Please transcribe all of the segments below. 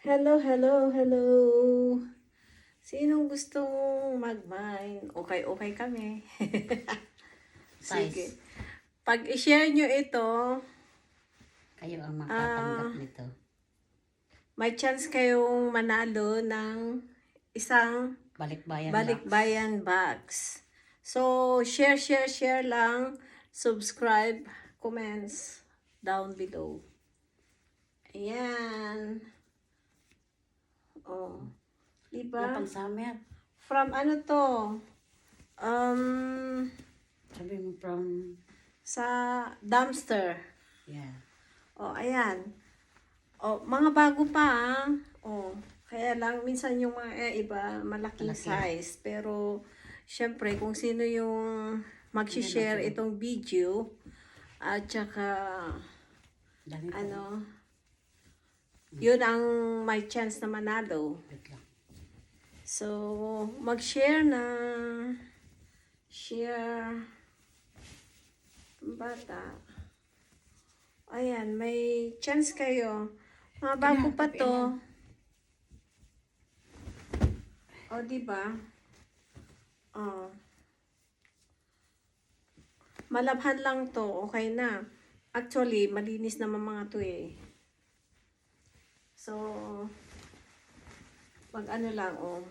Hello, hello, hello. Sinong gustong mag-mine? Okay, okay kami. Sige. Size. Pag i-share nyo ito, Kayo ang makatanggap ah, nito. may chance kayong manalo ng isang Balikbayan box. balikbayan box. So, share, share, share lang. Subscribe, comments down below. Ayan. Oh. Diba? Wala pang summer. From ano to? Um, Sabi mo from, sa dumpster. yeah. O, ayan. O, mga bago pa ah. O, kaya lang minsan yung mga iba malaking Malaki. size. Pero, syempre, kung sino yung mag-share Ayan, itong video, at saka, Dami pa. ano, yun ang may chance na manalo. Wait lang. So, mag-share na. Share. Bata. Ayan, may chance kayo. Mga bago pa to. O, diba? O. Malabhan lang to. Okay na. Actually, malinis naman mga to eh. So, pag ano lang, oh.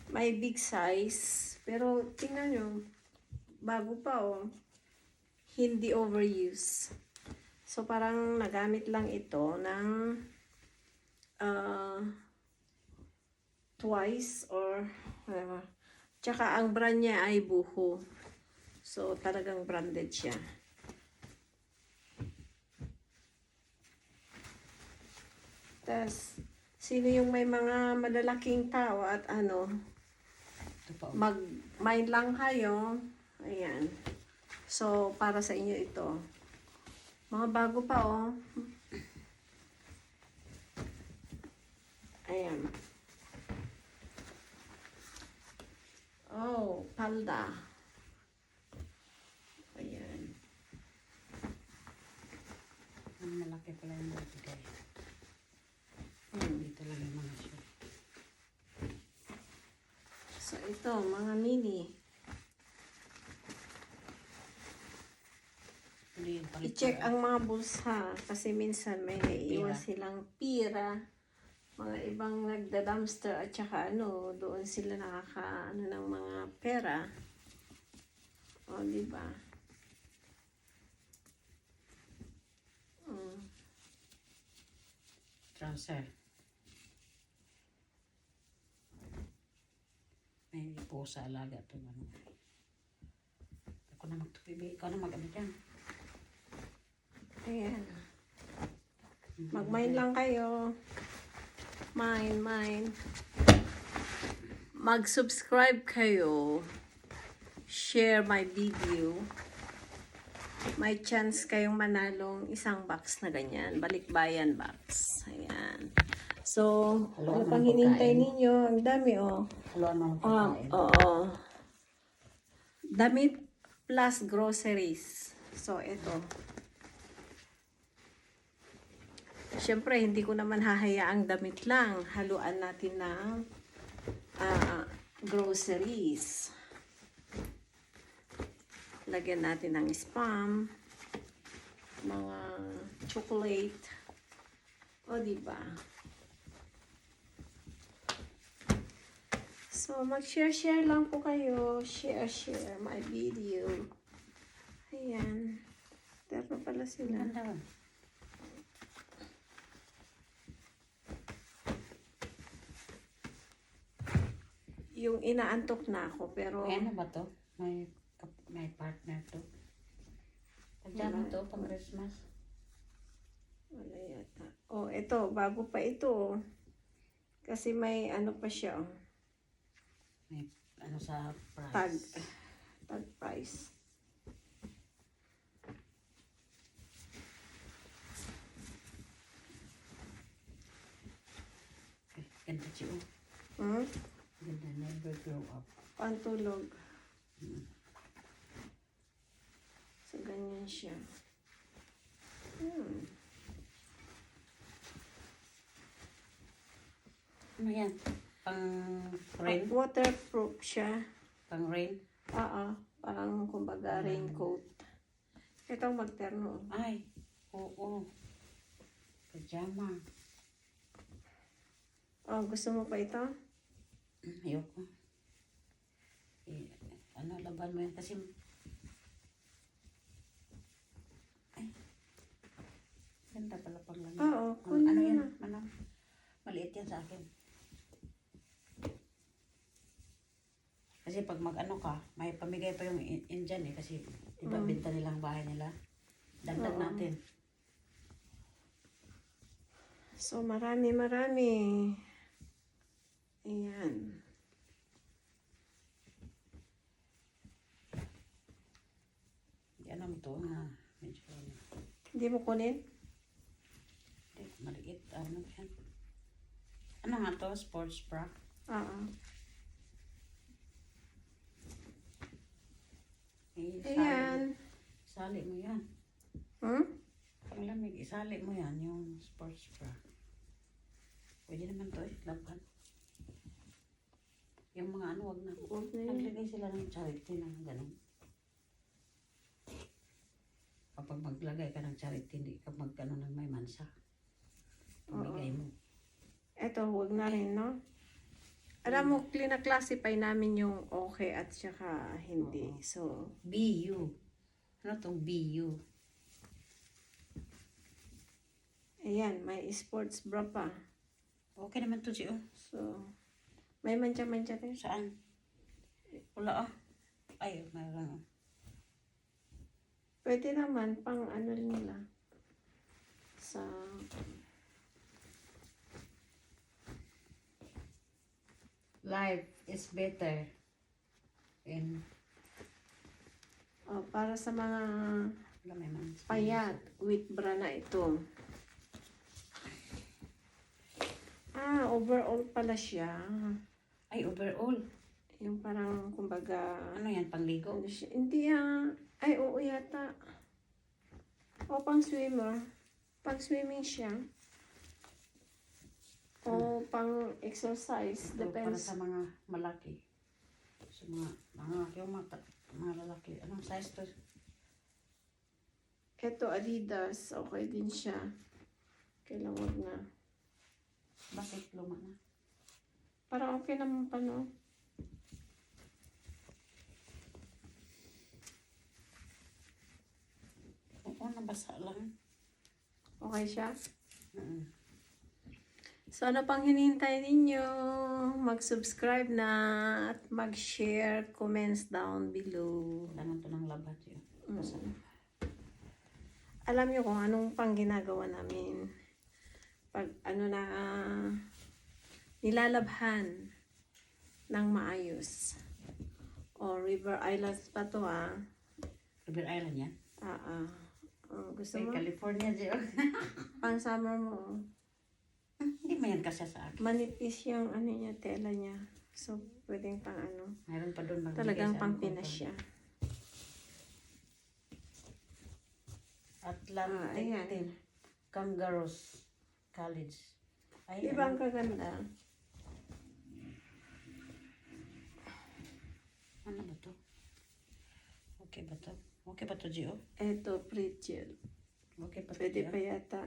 May big size. Pero, tingnan nyo. Bago pa, oh. Hindi overuse. So, parang nagamit lang ito ng twice or whatever. Tsaka ang brand niya ay Buho. So, talagang branded siya. Tapos, sino yung may mga malalaking tao at ano, Ito pa. mag-mine lang kayo. Ayan. So, para sa inyo ito. Mga bago pa, oh. Ayan. Oh, palda. Ayan. Ang malaki pala yung bibigay. Dito lang yung mga siya. So, ito, mga mini. Hindi yung I-check ang mga bulsa kasi minsan may naiiwan Pira. silang pira. Mga ibang nagda-dumpster at saka ano, doon sila nakaka ano ng mga pera. O, di ba? Trouser. May pusa alaga ito. Ano. Ako na magtupibi. Ikaw na mag-ano dyan. Ayan. Mag-mine lang kayo. Mine. Mag-subscribe kayo. Share my video. May chance kayong manalong isang box na ganyan. Balikbayan box. Ayan. So, ano pang hinintay ninyo? Ang dami, oh. Haluan mo ang pagkain. Oo. Damit plus groceries. So, ito. Siyempre, hindi ko naman hahayaang damit lang. Haluan natin ng groceries. Lagyan natin ng spam. Mga chocolate. O, diba? So, mag-share-share lang po kayo. Share my video. Ayan. Pero pala sila. Ganda. Yung inaantok na ako, pero May ano ba to? May partner to. Tagyan mo to pang Christmas. wala yata. Oh, ito. Bago pa ito. Kasi may ano pa siya. Oh. May ano sa Tag. price. Tag price. Ganda siya. Hmm? Ganda, never grow up. Pantulog. So, ganyan siya. Ano yan? Pang rain? Waterproof siya. Pang rain? Oo. Parang kumbaga raincoat. Ito ang magterno. Ay, oo. Pajama. Oh, gusto mo pa ito? Ayoko. Eh, ano, laban mo yan kasi... Ay. Ganda pala pang lamig. Oo, Ano kunin mo yan? na. Ano? Maliit yan sa akin. Kasi pag mag-ano ka, may pamigay pa yung Indian eh. Kasi diba binta nilang bahay nila. Dagdag Oo. natin. So, marami. Ayan. Yan ang ito na medyo Hindi mo kunin? maliit. Ano yan? Ano nga to? Sports bra? Oo. Eh, Ayan. Isali mo yan. Hmm? Pang lamig, isali mo yan, yung sports bra. Pwede naman to eh, laban. Yung mga ano, wag na. Huwag na yun. Naglagay sila ng charity ng ganun. Kapag maglagay ka ng charity, hindi ka magkano ng may mansa. Pamigay mo. Ito, huwag na rin, no? Alam mo, classify namin yung okay at saka hindi. Oo. So, BU. Ano tong BU? ayan, may sports bra pa. Okay naman to siya. So, may mantsa-mantsa rin. Saan? Wala ah. Ay, mayroon. Pwede naman, pang ano rin nila. Sa, Life is better. And, para sa mga wala may mansa. payat, with bra na ito. Overall pala siya. Ay, overall. Yung parang, kumbaga, Ano yan, pangligo? ano siya? Hindi ay, oo yata. O, pang swimmer. Pang swimming siya. O, pang exercise. Ito para Depends. sa mga malaki. Sa yung mga lalaki. Anong size to? Ito, Adidas. Okay din siya. Kailangan wag na. Bakit luma na? Parang okay naman pa, no? Oo, nabasa lang. Okay siya? Mm. So, ano pang hinihintay ninyo? Mag-subscribe na at mag-share, comments down below. Kailangan to ng labat yun. Basa. Alam niyo kung anong pang ginagawa namin. Pag nilalabhan ng maayos. O, River Islands pa to River Island yan? Gusto Ay, mo? California dyan. Pang summer mo. Hindi mo yan kasi sa akin. Manipis yung niya, tela niya. So, pwedeng pang Mayroon pa doon magbigay talagang sa pang ano, Pinas siya. Atlantic Ayan. Team. Kangaroos College. Ay, Di ba ang kaganda? Ano ba to? Okay ba to? Okay ba to, Gio? Eto, pretzel. Okay pa to, Pwede Gio? pa yata.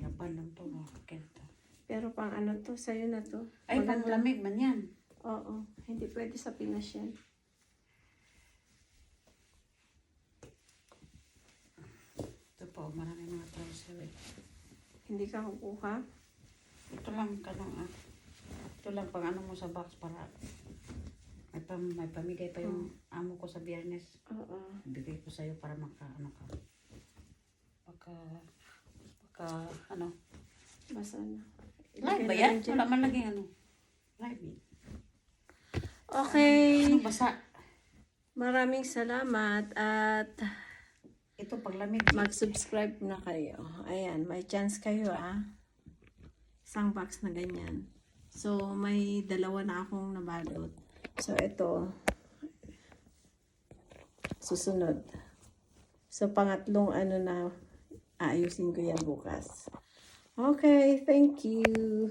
Laban lang to. Okay to. Pero pang to, sa'yo na to. Ay, pang Maganda. lamig man yan. Oo, hindi pwede sa Pinas yan. Ito po, marami mga trouser eh. Hindi ka kukuha. Ito lang kanang ito lang pang ano mo sa box para may pamigay pa yung amo ko sa Biyernes. Oo. Bigay ko sa'yo para ano ka. Ano. Basta na. Live ba Ilagay yan? na rin dyan. Wala man lagi ano. Live eh. Okay. Ano basa? Maraming salamat at Ito pag lamig. mag-subscribe na kayo. Ayan, may chance kayo Isang box na ganyan. So, may dalawa na akong nabalot. So, ito. Susunod. So, pangatlong na aayusin ko yan bukas. Okay, thank you.